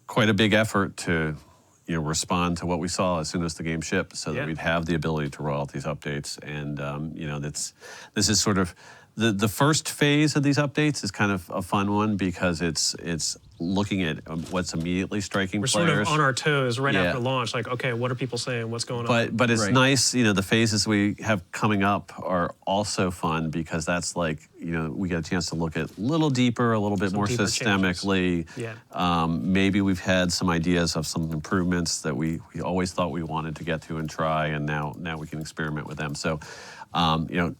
quite a big effort to respond to what we saw as soon as the game shipped, so that we'd have the ability to roll out these updates. And this is sort of the first phase of these updates is kind of a fun one, because it's looking at what's immediately striking We're players. sort of on our toes right after launch, like, okay, what are people saying? What's going on? But it's Right. nice, the phases we have coming up are also fun, because that's like, we get a chance to look at a little deeper, a little bit more deeper systemically. changes. Maybe we've had some ideas of some improvements that we always thought we wanted to get to and try, and now we can experiment with them. So,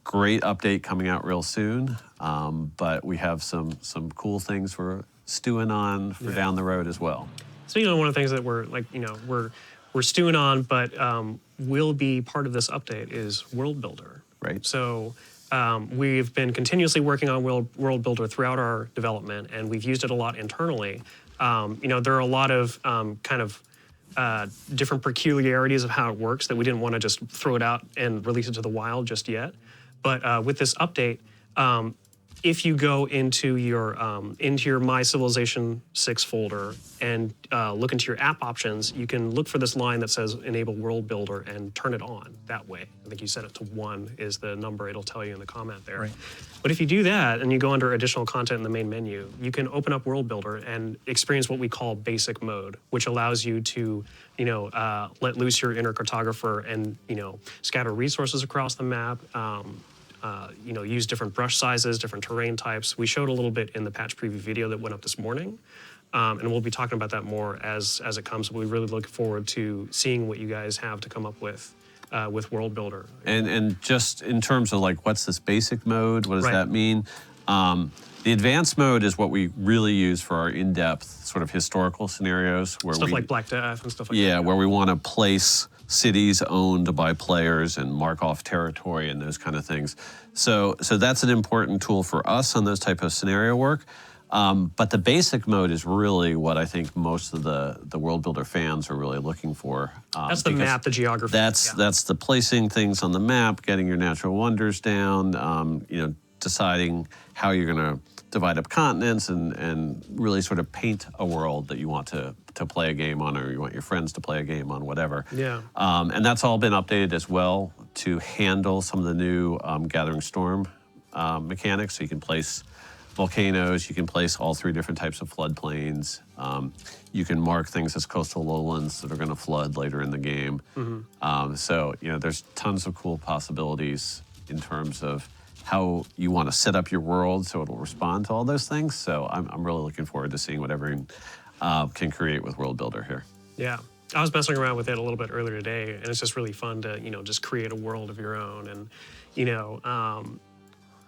great update coming out real soon, but we have some cool things we're stewing on for down the road as well. So one of the things that we're like, we're stewing on, but will be part of this update is World Builder. Right. So we've been continuously working on World Builder throughout our development, and we've used it a lot internally. There are a lot of different peculiarities of how it works that we didn't want to just throw it out and release it to the wild just yet. But with this update, if you go into your My Civilization 6 folder and look into your app options, you can look for this line that says Enable World Builder and turn it on that way. I think you set it to 1 is the number it'll tell you in the comment there. Right. But if you do that and you go under additional content in the main menu, you can open up World Builder and experience what we call basic mode, which allows you to let loose your inner cartographer and scatter resources across the map. Use different brush sizes, different terrain types. We showed a little bit in the patch preview video that went up this morning, and we'll be talking about that more as it comes. But we really look forward to seeing what you guys have to come up with World Builder. And just in terms of like, what's this basic mode? What does Right. that mean? The advanced mode is what we really use for our in-depth sort of historical scenarios, where Stuff like Black Death and stuff like that. yeah, where we want to place cities owned by players and mark off territory and those kind of things. So that's an important tool for us on those type of scenario work. But the basic mode is really what I think most of the World Builder fans are really looking for. That's the map, the geography. That's the placing things on the map, getting your natural wonders down, deciding how you're going to divide up continents and really sort of paint a world that you want to play a game on, or you want your friends to play a game on, whatever. Yeah. And that's all been updated as well to handle some of the new Gathering Storm mechanics. So you can place volcanoes, you can place all 3 different types of floodplains. You can mark things as coastal lowlands that are going to flood later in the game. So there's tons of cool possibilities in terms of how you want to set up your world so it'll respond to all those things. So I'm really looking forward to seeing what everyone can create with World Builder here. Yeah. I was messing around with it a little bit earlier today, and it's just really fun to, just create a world of your own and,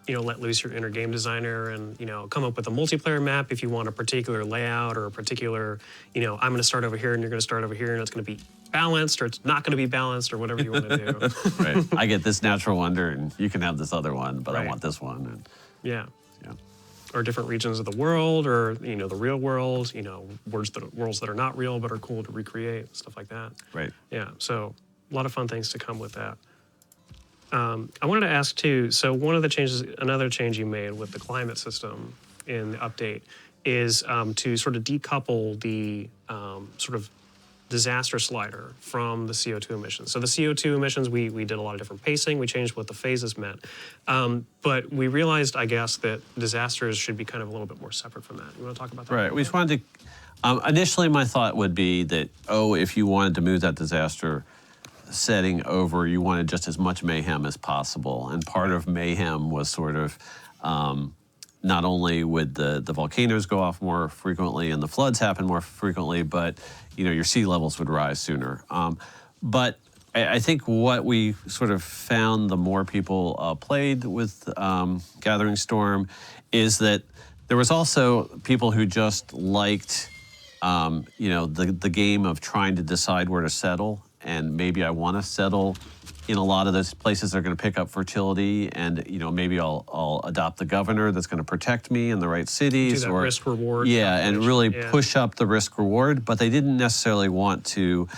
let loose your inner game designer and, come up with a multiplayer map if you want a particular layout or a particular, I'm going to start over here and you're going to start over here and it's going to be balanced or it's not going to be balanced or whatever you want to do. Right. I get this natural wonder and you can have this other one, but I Right. want this one. And, Yeah. yeah. Or different regions of the world or, the real world, worlds that are not real but are cool to recreate, stuff like that. Right. Yeah, so a lot of fun things to come with that. I wanted to ask too, so another change you made with the climate system in the update is to sort of decouple the sort of disaster slider from the CO2 emissions. So the CO2 emissions, we did a lot of different pacing, we changed what the phases meant. But we realized, I guess, that disasters should be kind of a little bit more separate from that. You want to talk about that? Right. We just wanted to, initially my thought would be that, if you wanted to move that disaster setting over, you wanted just as much mayhem as possible. And part of mayhem was sort of not only would the volcanoes go off more frequently and the floods happen more frequently, but your sea levels would rise sooner. But I think what we sort of found the more people played with Gathering Storm is that there was also people who just liked the game of trying to decide where to settle, and maybe I want to settle in a lot of those places that are going to pick up fertility, and maybe I'll adopt the governor that's going to protect me in the right cities, Do that risk reward. Yeah, and really push up the risk reward. But they didn't necessarily want to,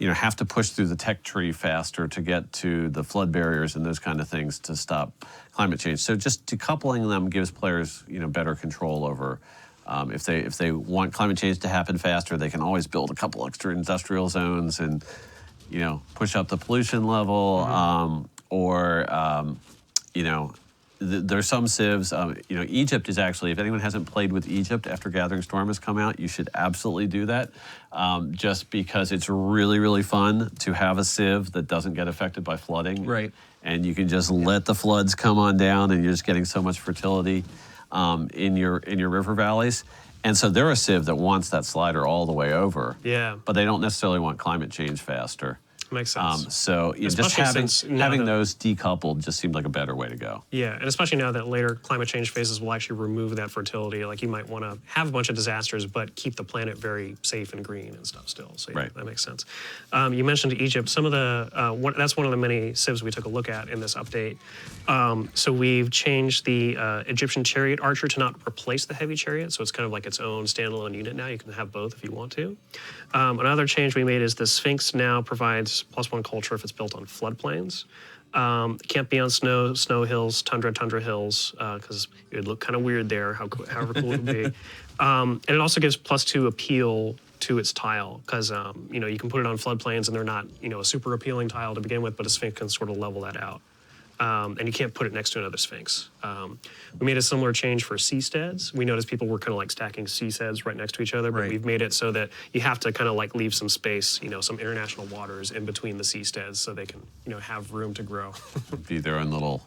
have to push through the tech tree faster to get to the flood barriers and those kind of things to stop climate change. So just decoupling them gives players, better control over. If they want climate change to happen faster, they can always build a couple extra industrial zones and push up the pollution level, there's some civs. Egypt is actually, if anyone hasn't played with Egypt after Gathering Storm has come out, you should absolutely do that, just because it's really, really fun to have a civ that doesn't get affected by flooding. Right. And you can just let the floods come on down, and you're just getting so much fertility in your river valleys. And so they're a civ that wants that slider all the way over. Yeah. But they don't necessarily want climate change faster. Makes sense. So just having those decoupled just seemed like a better way to go. Yeah, and especially now that later climate change phases will actually remove that fertility. Like, you might want to have a bunch of disasters, but keep the planet very safe and green and stuff still. So yeah, that makes sense. You mentioned Egypt. Some of the that's one of the many civs we took a look at in this update. So we've changed the Egyptian chariot archer to not replace the heavy chariot. So it's kind of like its own standalone unit now. You can have both if you want to. Another change we made is the Sphinx now provides +1 culture if it's built on floodplains. Can't be on snow hills, tundra hills, because it would look kind of weird there, however cool it would be. And it also gives +2 appeal to its tile, because you can put it on floodplains and they're not a super appealing tile to begin with, but a Sphinx can sort of level that out. And you can't put it next to another Sphinx. We made a similar change for seasteads. We noticed people were kind of like stacking seasteads right next to each other, but we've made it so that you have to kind of like leave some space, some international waters in between the seasteads so they can, have room to grow. Be their own little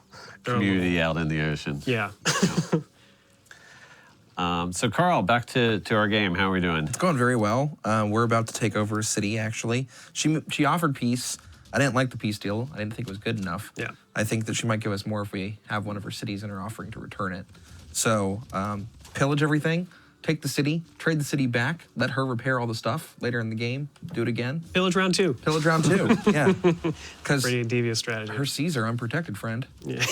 community out in the ocean. Yeah. So Carl, back to our game. How are we doing? It's going very well. We're about to take over a city, actually. She offered peace. I didn't like the peace deal. I didn't think it was good enough. Yeah. I think that she might give us more if we have one of her cities in her offering to return it. So pillage everything, take the city, trade the city back, let her repair all the stuff later in the game, do it again. Pillage round 2. Pillage round 2, yeah. Because pretty devious strategy. her seas are unprotected, friend. Yeah.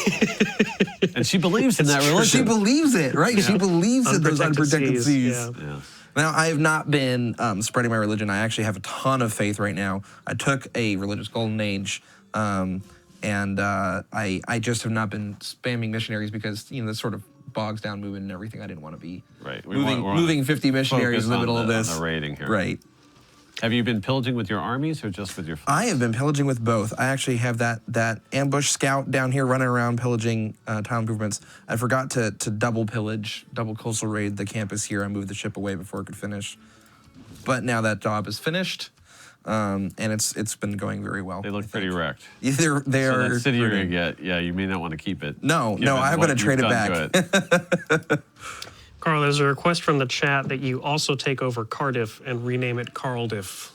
And she believes in that religion. She believes it, right? Yeah. She believes in those unprotected seas. Yeah. Now, I have not been spreading my religion. I actually have a ton of faith right now. I took a religious golden age, and I just have not been spamming missionaries because, this sort of bogs down moving and everything. I didn't want to be moving 50 missionaries in the middle of this. On the raiding here. Right. Have you been pillaging with your armies or just with your fleets? I have been pillaging with both. I actually have that ambush scout down here running around pillaging tile improvements. I forgot to double pillage, double coastal raid the campus here. I moved the ship away before it could finish. But now that job is finished, and it's been going very well. They look pretty wrecked. They so are. that city you're gonna get, you may not want to keep it. No, I'm going to trade it back. Carl, there's a request from the chat that you also take over Cardiff and rename it Carldiff.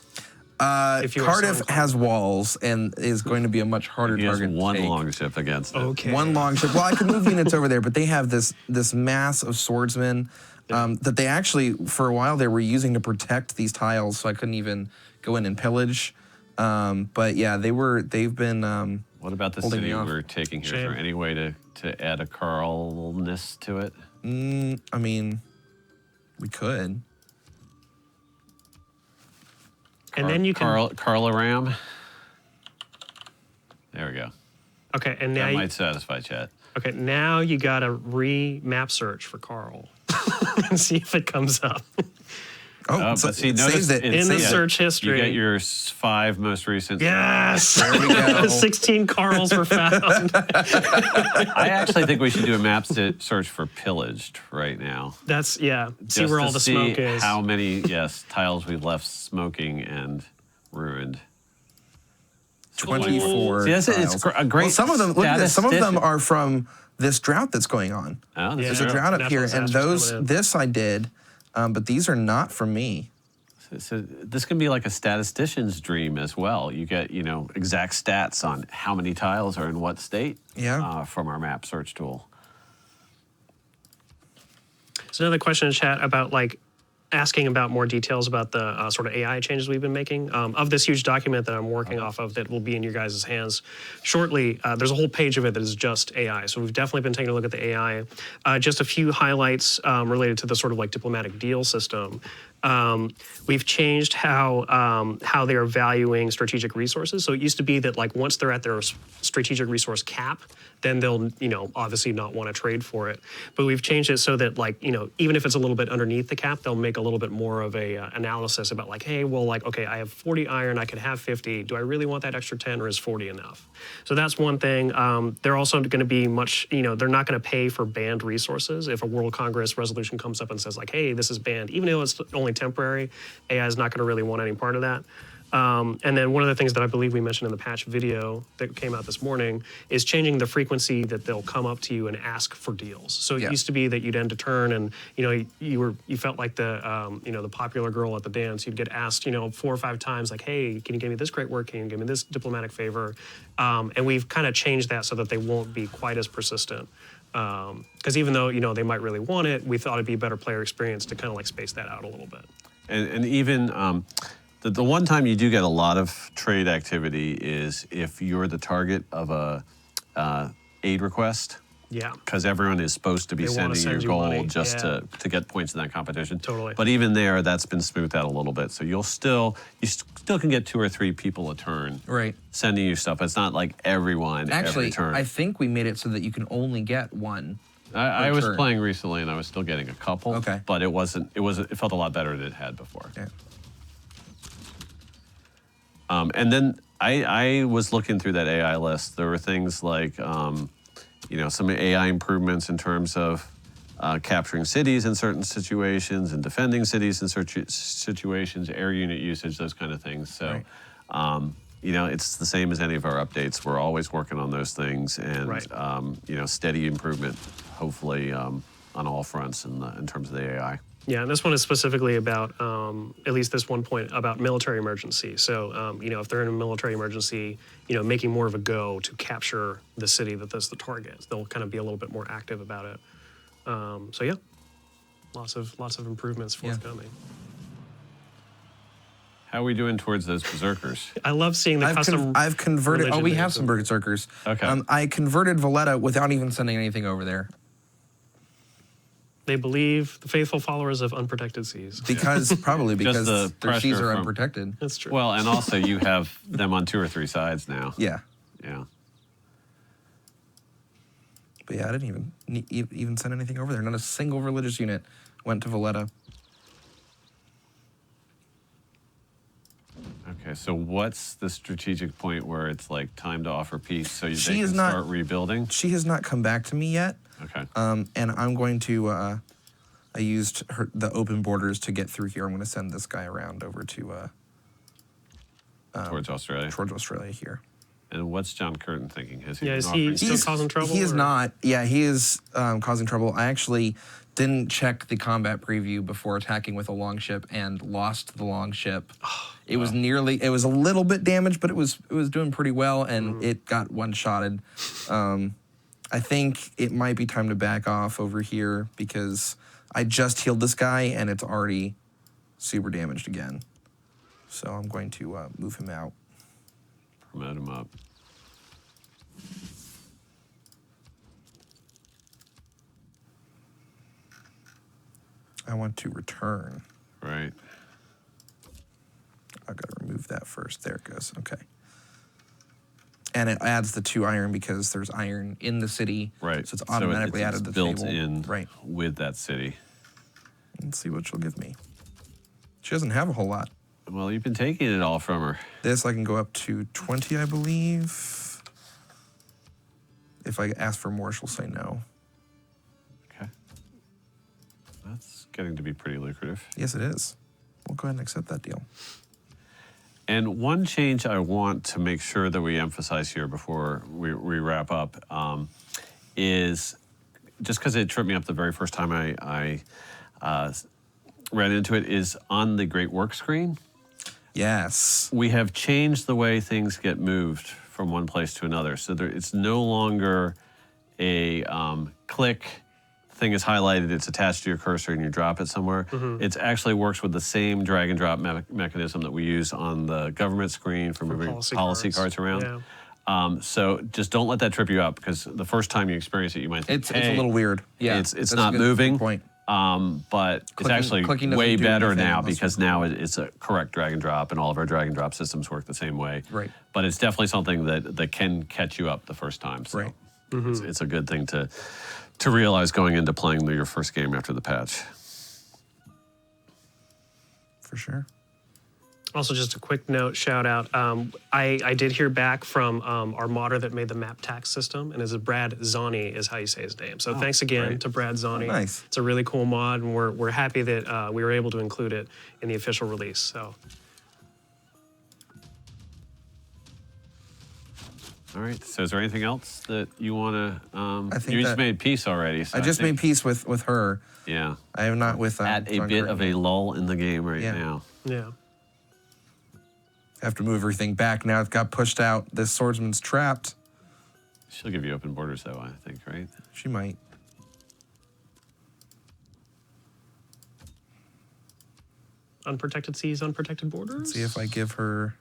Cardiff has walls and is going to be a much harder target. He has one longship against it. Okay. One longship. Well, I can move units over there, but they have this mass of swordsmen that they actually, for a while, they were using to protect these tiles, so I couldn't even go in and pillage. But yeah, they've been. What about the city we're taking here? Is there any way to add a Carlness to it? I mean, we could. And then you can... Carlaram. There we go. Okay, and now... That might satisfy chat. Okay, now you got to re-map search for Carl and see if it comes up. Oh, but see, notice it in the search history. You get your 5 most recent. Yes! There we go. 16 Carls were found. I actually think we should do a map search for pillaged right now. That's, see Just where all the smoke is. How many, tiles we've left smoking and ruined. 24 See, it's tiles. a great Well, some of them, look at this, some of them statistician. are from this drought that's going on. Oh, There's Yeah. a drought up Natural here, and disasters coming in. this I did, but these are not from me. So this can be like a statistician's dream as well. You get, exact stats on how many tiles are in what state from our map search tool. So another question in chat about asking about more details about the sort of AI changes we've been making. Of this huge document that I'm working off of that will be in your guys' hands shortly, there's a whole page of it that is just AI. So we've definitely been taking a look at the AI. Just a few highlights related to the sort of diplomatic deal system. We've changed how they are valuing strategic resources. So it used to be that once they're at their strategic resource cap, then they'll obviously not want to trade for it. But we've changed it so that even if it's a little bit underneath the cap, they'll make a little bit more of a analysis about hey, well okay, I have 40 iron, I could have 50. Do I really want that extra 10, or is 40 enough? So that's one thing. They're also going to be much they're not going to pay for banned resources. If a World Congress resolution comes up and says hey, this is banned, even though it's only temporary, AI is not going to really want any part of that. And then one of the things that I believe we mentioned in the patch video that came out this morning is changing the frequency that they'll come up to you and ask for deals. So it used to be that you'd end a turn and you felt like the the popular girl at the dance. You'd get asked 4 or 5 times hey, can you give me this great work? Can you give me this diplomatic favor? And we've kind of changed that so that they won't be quite as persistent. Because even though they might really want it, we thought it'd be a better player experience to kind of space that out a little bit. And even the one time you do get a lot of trade activity is if you're the target of a aid request. Yeah. Because everyone is supposed to be sending you gold money. just to get points in that competition. Totally. But even there, that's been smoothed out a little bit. So you still can get 2 or 3 people a turn. Right. Sending you stuff. It's not like everyone every turn. I think we made it so that you can only get one. I was playing recently and I was still getting a couple. Okay. But it felt a lot better than it had before. Yeah. And then I was looking through that AI list. There were things like, some AI improvements in terms of capturing cities in certain situations and defending cities in certain situations, air unit usage, those kind of things. So, it's the same as any of our updates. We're always working on those things and, steady improvement, hopefully, on all fronts in terms of the AI. Yeah, and this one is specifically about, at least this one point, about military emergency. So, if they're in a military emergency, making more of a go to capture the city that's the target. They'll kind of be a little bit more active about it. So yeah, lots of improvements forthcoming. How are we doing towards those berserkers? I love seeing the custom. I've converted. Oh, we have some religion berserkers. Okay. I converted Valletta without even sending anything over there. They believe the faithful followers of unprotected seas. Probably because the their seas pressure are from- unprotected. That's true. Well, and also you have them on 2 or 3 sides now. Yeah. Yeah. But yeah, I didn't even send anything over there. Not a single religious unit went to Valletta. Okay, so what's the strategic point where it's time to offer peace so they can not- start rebuilding? She has not come back to me yet. Okay. And I'm going to, I used the open borders to get through here. I'm going to send this guy around over to Towards Australia. towards Australia here. And what's John Curtin thinking? Has he Yeah, been is offering he still causing trouble? He is or- not. Yeah, he is causing trouble. I actually didn't check the combat preview before attacking with a longship and lost the longship. It was a little bit damaged, but it was doing pretty well, and it got one-shotted. I think it might be time to back off over here because I just healed this guy and it's already super damaged again. So I'm going to move him out. Promote him up. I want to return. Right. I've got to remove that first. There it goes. Okay. And it adds the 2 iron because there's iron in the city. Right. So it's automatically it's added to the built table. in Right. with that city. Let's see what she'll give me. She doesn't have a whole lot. Well, you've been taking it all from her. This I can go up to 20, I believe. If I ask for more, she'll say no. Okay. That's getting to be pretty lucrative. Yes, it is. We'll go ahead and accept that deal. And one change I want to make sure that we emphasize here before we wrap up is just because it tripped me up the very first time I ran into it is on the Great Work screen. Yes. We have changed the way things get moved from one place to another. So it's no longer a click, thing is highlighted, it's attached to your cursor and you drop it somewhere. It actually works with the same drag and drop mechanism that we use on the government screen for moving policy cards around. Yeah. So just don't let that trip you up, because the first time you experience it, you might think, It's a little weird. Yeah, it's not moving. Point. But it's actually clicking way doesn't do better anything now, unless because now it's a correct drag and drop, and all of our drag and drop systems work the same way. Right. But it's definitely something that can catch you up the first time. So Right. it's a good thing to realize going into playing your first game after the patch. For sure. Also, just a quick note, shout out. I did hear back from our modder that made the map tax system, and is Brad Zani is how you say his name. So thanks again to Brad Zani. Nice. It's a really cool mod, and we're happy that we were able to include it in the official release. So. All right. So is there anything else that you want to? I think you just that- made peace already. So I just made peace with her. Yeah. I am not with At a John bit Curtin of a yet. lull in the game right Yeah. now. Yeah. I have to move everything back now. It got pushed out. This swordsman's trapped. She'll give you open borders, though, I think, right? She might. Unprotected seas, unprotected borders. See if I give her.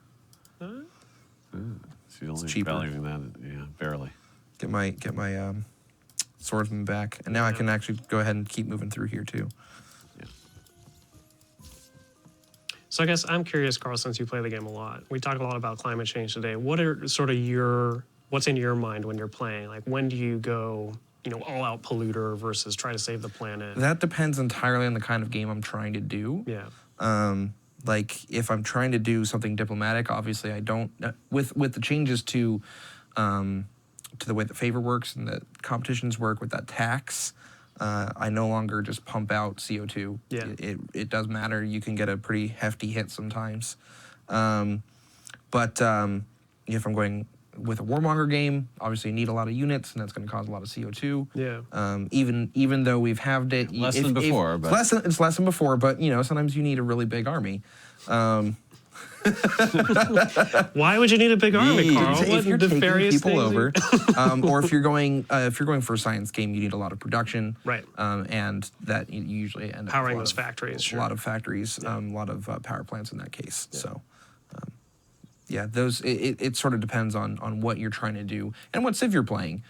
She's only cheaper. valuing that, yeah, barely. Get my swordsman back, and now I can actually go ahead and keep moving through here too. Yeah. So I guess I'm curious, Carl, since you play the game a lot. We talked a lot about climate change today. What are sort of what's in your mind when you're playing? Like, when do you go, all out polluter versus try to save the planet? That depends entirely on the kind of game I'm trying to do. Yeah. Like if I'm trying to do something diplomatic, obviously I don't. With the changes to the way the favor works and the competitions work with that tax, I no longer just pump out CO2. Yeah. It does matter. You can get a pretty hefty hit sometimes. But if I'm going with a warmonger game, obviously you need a lot of units, and that's going to cause a lot of CO2. Yeah. Even though we've halved it, Less than before, but it's less than before. But sometimes you need a really big army. Why would you need a big army, Carl? If you're taking nefarious people things over, or if you're going for a science game, you need a lot of production, Right. And that you usually end up Powering with those factories, a sure. lot of factories, a lot of power plants in that case. So, those it sort of depends on what you're trying to do and what civ you're playing.